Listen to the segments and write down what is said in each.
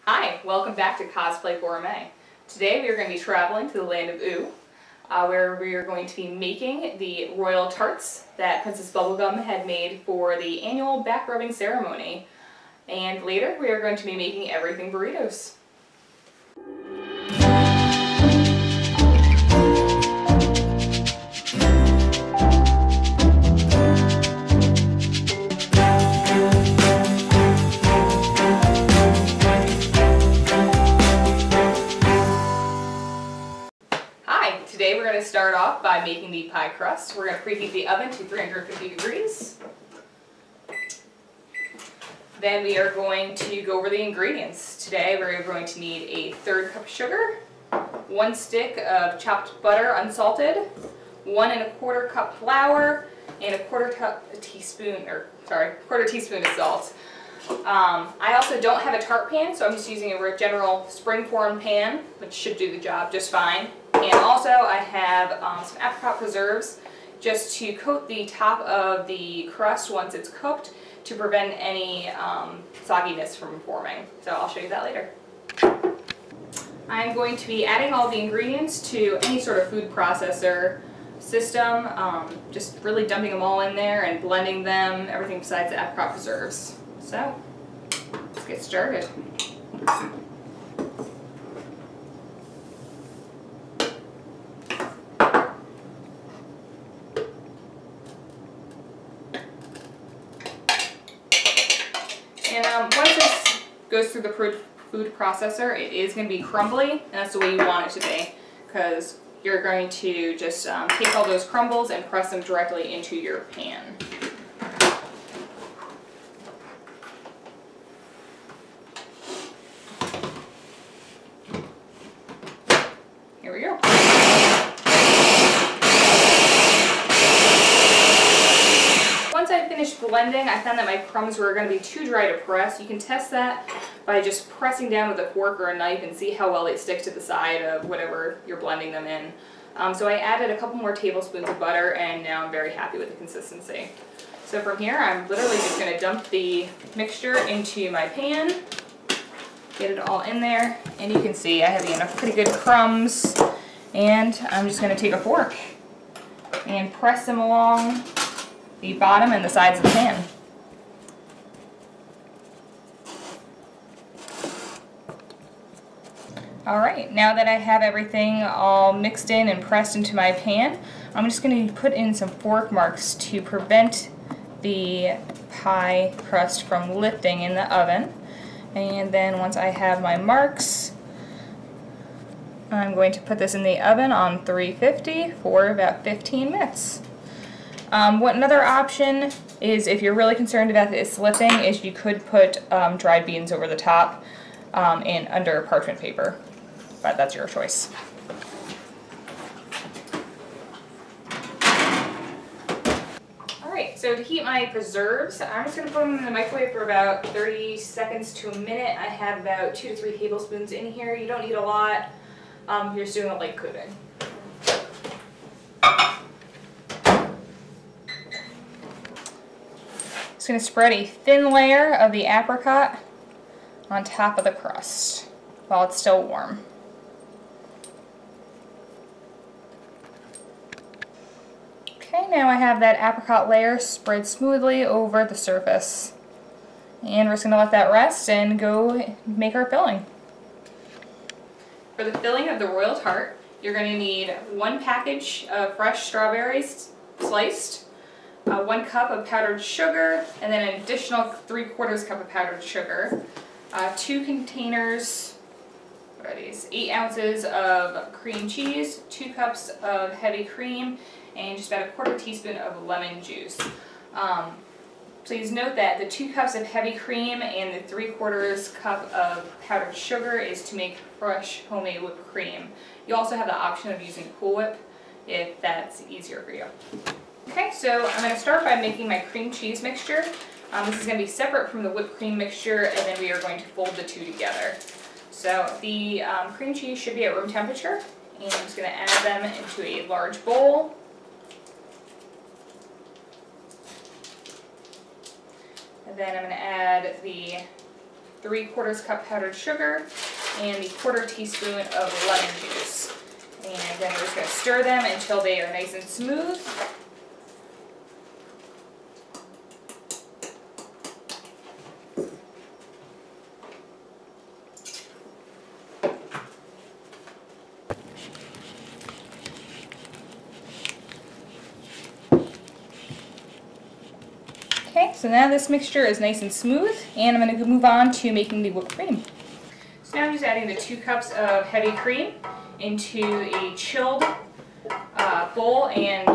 Hi, welcome back to Cosplay Gourmet. Today we are going to be traveling to the Land of Ooo, where we are going to be making the royal tarts that Princess Bubblegum had made for the annual back rubbing ceremony. And later we are going to be making everything burritos. Today we're going to start off by making the pie crust. We're going to preheat the oven to 350 degrees. Then we are going to go over the ingredients. Today we're going to need a 1/3 cup of sugar, 1 stick of chopped butter unsalted, 1 1/4 cup flour, and a quarter teaspoon of salt. I also don't have a tart pan, so I'm just using a general springform pan, which should do the job just fine. And also I have some apricot preserves just to coat the top of the crust once it's cooked to prevent any sogginess from forming. So I'll show you that later. I'm going to be adding all the ingredients to any sort of food processor system, just really dumping them all in there and blending them, everything besides the apricot preserves. So let's get started. And once this goes through the food processor, it is going to be crumbly, and that's the way you want it to be, because you're going to just take all those crumbles and press them directly into your pan. Here we go. Once I finished blending, I found that my crumbs were going to be too dry to press. You can test that by just pressing down with a fork or a knife and see how well they stick to the side of whatever you're blending them in. So I added a couple more tablespoons of butter, and now I'm very happy with the consistency. So from here, I'm literally just going to dump the mixture into my pan, get it all in there, and you can see I have enough pretty good crumbs, and I'm just going to take a fork and press them along the bottom and the sides of the pan. Alright, now that I have everything all mixed in and pressed into my pan, I'm just going to put in some fork marks to prevent the pie crust from lifting in the oven. And then once I have my marks, I'm going to put this in the oven on 350 for about 15 minutes. Another option is, if you're really concerned about this lifting, is you could put dried beans over the top and under parchment paper, but that's your choice. Alright, so to heat my preserves, I'm just going to put them in the microwave for about 30 seconds to a minute. I have about 2 to 3 tablespoons in here. You don't need a lot. You're just doing a light coating. Just going to spread a thin layer of the apricot on top of the crust while it's still warm. Okay, now I have that apricot layer spread smoothly over the surface. And we're just going to let that rest and go make our filling. For the filling of the royal tart, you're going to need 1 package of fresh strawberries sliced, 1 cup of powdered sugar, and then an additional 3/4 cup of powdered sugar, 2 containers, what are these, 8 ounces of cream cheese, 2 cups of heavy cream, and just about a 1/4 teaspoon of lemon juice. Please note that the 2 cups of heavy cream and the 3/4 cup of powdered sugar is to make fresh homemade whipped cream. You also have the option of using Cool Whip if that's easier for you. Okay, so I'm going to start by making my cream cheese mixture. This is going to be separate from the whipped cream mixture, and then we are going to fold the two together. So the cream cheese should be at room temperature, and I'm just going to add them into a large bowl. And then I'm going to add the 3/4 cup powdered sugar, and the 1/4 teaspoon of lemon juice. And then we're just going to stir them until they are nice and smooth. Okay, so now this mixture is nice and smooth, and I'm going to move on to making the whipped cream. So now I'm just adding the 2 cups of heavy cream into a chilled bowl and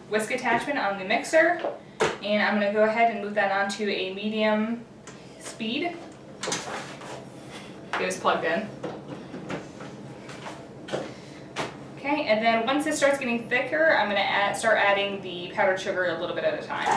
whisk attachment on the mixer, and I'm going to go ahead and move that onto a medium speed. It was plugged in. Okay, and then once it starts getting thicker, I'm going to start adding the powdered sugar a little bit at a time.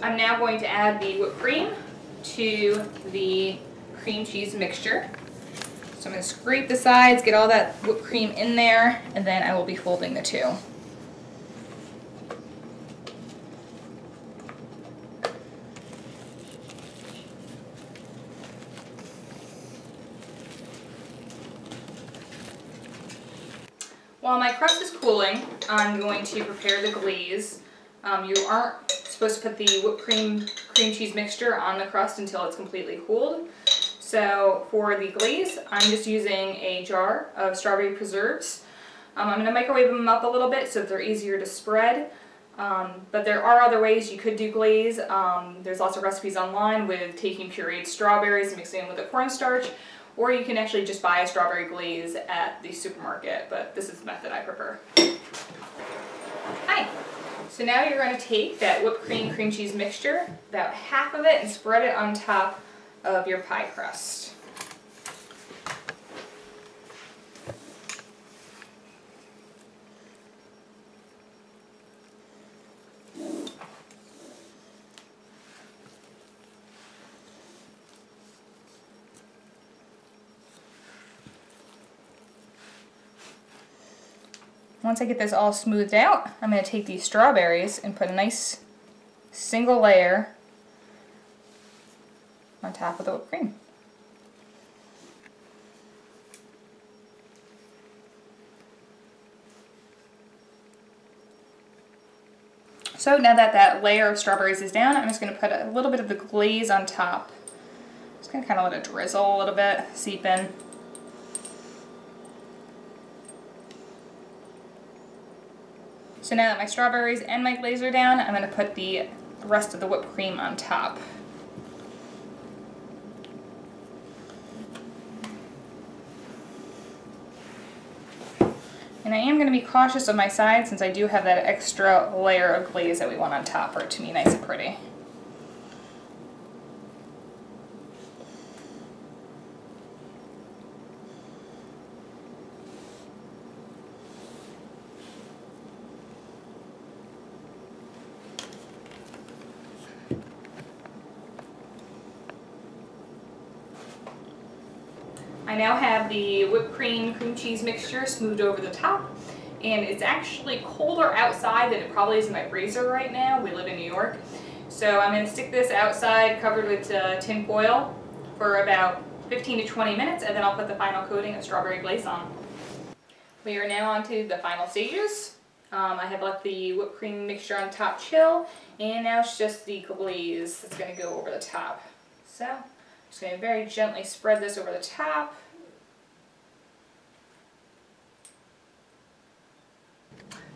I'm now going to add the whipped cream to the cream cheese mixture. So I'm going to scrape the sides, get all that whipped cream in there, and then I will be folding the two. While my crust is cooling, I'm going to prepare the glaze. You aren't supposed to put the whipped cream cheese mixture on the crust until it's completely cooled. So for the glaze, I'm just using a jar of strawberry preserves. I'm going to microwave them up a little bit so that they're easier to spread. But there are other ways you could do glaze. There's lots of recipes online with taking pureed strawberries and mixing them with the cornstarch. Or you can actually just buy a strawberry glaze at the supermarket, but this is the method I prefer. Hi! So now you're going to take that whipped cream cheese mixture, about half of it, and spread it on top of your pie crust. Once I get this all smoothed out, I'm going to take these strawberries and put a nice single layer on top of the whipped cream. So now that that layer of strawberries is down, I'm just going to put a little bit of the glaze on top. Just going to kind of let it drizzle a little bit, seep in. So now that my strawberries and my glaze are down, I'm going to put the rest of the whipped cream on top. And I am going to be cautious of my sides since I do have that extra layer of glaze that we want on top for it to be nice and pretty. I now have the whipped cream cheese mixture smoothed over the top, and it's actually colder outside than it probably is in my freezer right now. We live in New York. So I'm going to stick this outside covered with tin foil for about 15 to 20 minutes, and then I'll put the final coating of strawberry glaze on. We are now on to the final stages. I have let the whipped cream mixture on top chill, and now it's just the glaze that's going to go over the top. So I'm just going to very gently spread this over the top.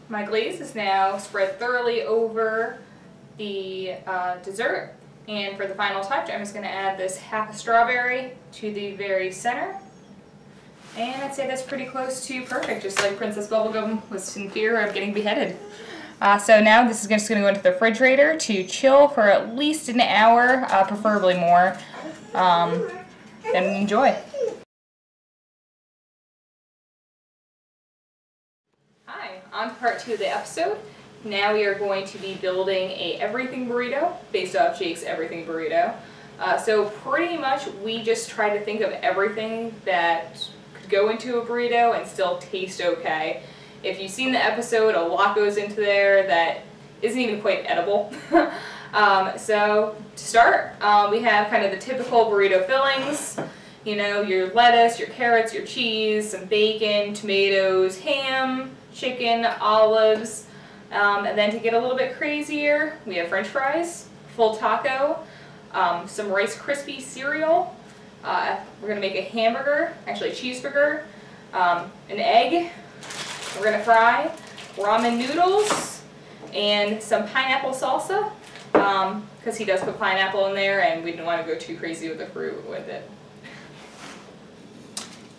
My glaze is now spread thoroughly over the dessert, and for the final touch I'm just going to add this half a strawberry to the very center, and I'd say that's pretty close to perfect, just like Princess Bubblegum was in fear of getting beheaded. So now this is just going to go into the refrigerator to chill for at least an hour, preferably more, and enjoy. On to part 2 of the episode, now we are going to be building a everything burrito based off Jake's everything burrito. So pretty much we just try to think of everything that could go into a burrito and still taste okay. If you've seen the episode, a lot goes into there that isn't even quite edible. So to start, we have kind of the typical burrito fillings. You know, your lettuce, your carrots, your cheese, some bacon, tomatoes, ham, chicken, olives. And then to get a little bit crazier, we have french fries, full taco, some Rice Krispie cereal. We're going to make a hamburger, actually a cheeseburger, an egg. We're going to fry ramen noodles and some pineapple salsa, because he does put pineapple in there and we didn't want to go too crazy with the fruit with it.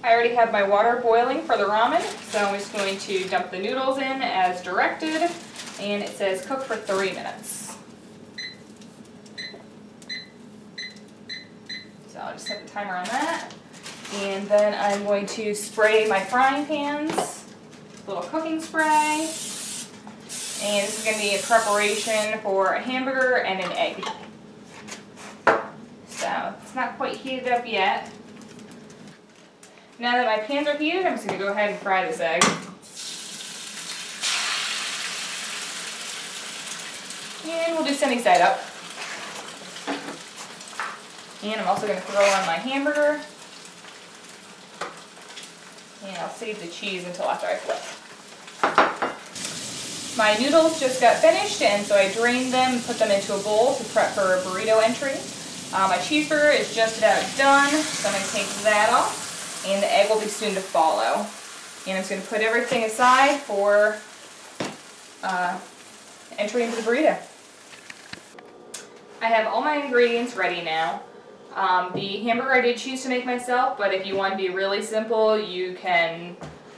I already have my water boiling for the ramen, so I'm just going to dump the noodles in as directed, and it says cook for 3 minutes. So I'll just set the timer on that, and then I'm going to spray my frying pans, a little cooking spray, and this is going to be a preparation for a hamburger and an egg. So it's not quite heated up yet. Now that my pans are heated, I'm just going to go ahead and fry this egg. And we'll do sunny side up. And I'm also going to throw on my hamburger. And I'll save the cheese until after I flip. My noodles just got finished, and so I drained them and put them into a bowl to prep for a burrito entry. My cheeseburger is just about done, so I'm going to take that off. And the egg will be soon to follow. And I'm just going to put everything aside for entry into the burrito. I have all my ingredients ready now. The hamburger I did choose to make myself, but if you want to be really simple, you can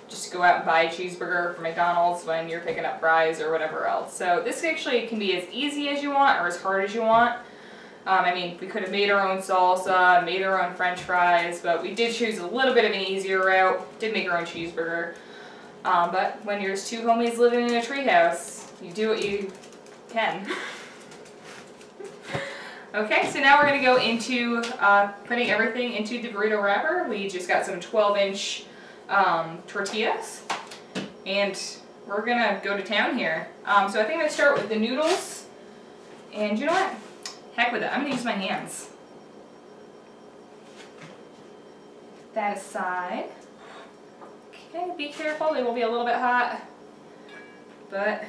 just go out and buy a cheeseburger from McDonald's when you're picking up fries or whatever else. So this actually can be as easy as you want or as hard as you want. I mean, we could have made our own salsa, made our own french fries, but we did choose a little bit of an easier route, did make our own cheeseburger. But when there's two homies living in a treehouse, you do what you can. Okay, so now we're going to go into putting everything into the burrito wrapper. We just got some 12-inch tortillas, and we're going to go to town here. So I think I'm going to start with the noodles, and you know what? Heck with it, I'm going to use my hands. Put that aside. Okay, be careful, they will be a little bit hot, but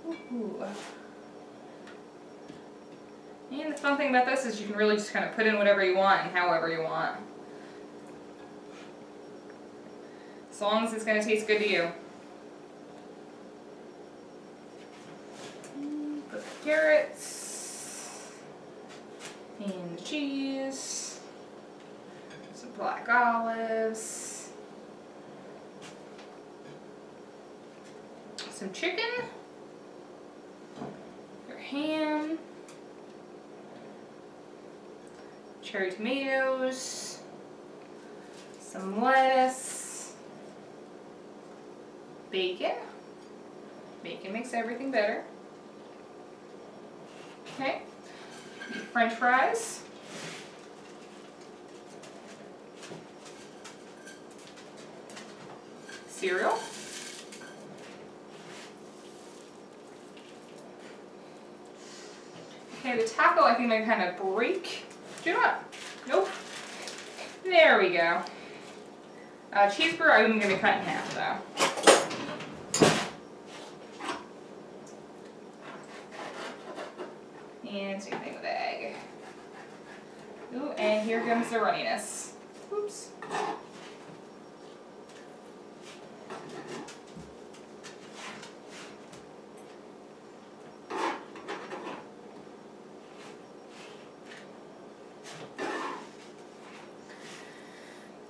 ooh. And the fun thing about this is you can really just kind of put in whatever you want and however you want. As long as it's going to taste good to you. Put the carrots and the cheese, some black olives, some chicken, your ham, cherry tomatoes, some lettuce, bacon. Bacon makes everything better. Okay, french fries, cereal, okay, the taco I think I'm going to kind of break. Do you know what? Nope. There we go. Cheeseburger I'm going to cut in half though. And same thing with the egg. Ooh, and here comes the runniness. Oops.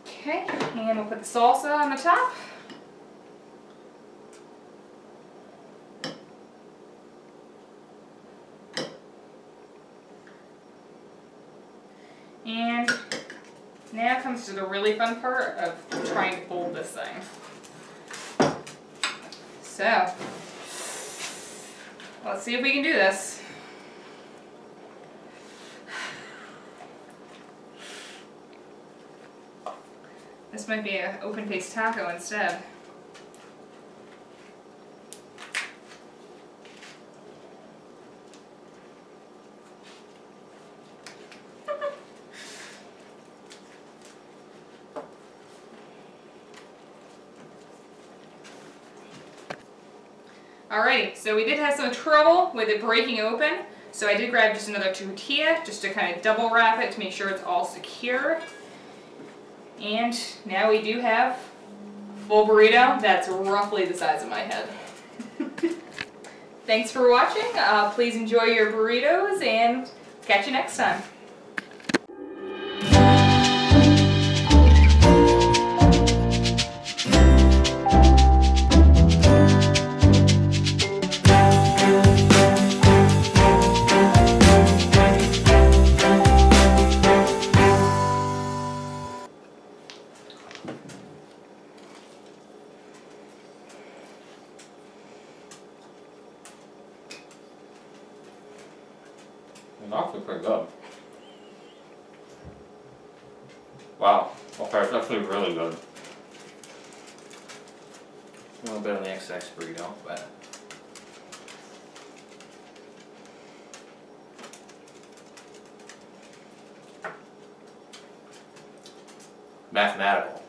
Okay, and we'll put the salsa on the top. And now comes to the really fun part of trying to fold this thing. So, let's see if we can do this. This might be an open-faced taco instead. Alrighty, so we did have some trouble with it breaking open, so I did grab just another tortilla just to kind of double wrap it to make sure it's all secure. And now we do have a full burrito that's roughly the size of my head. Thanks for watching. Please enjoy your burritos and catch you next time. It's actually pretty good. Wow. Okay, it's actually really good. A little bit on the XX burrito, but mathematical.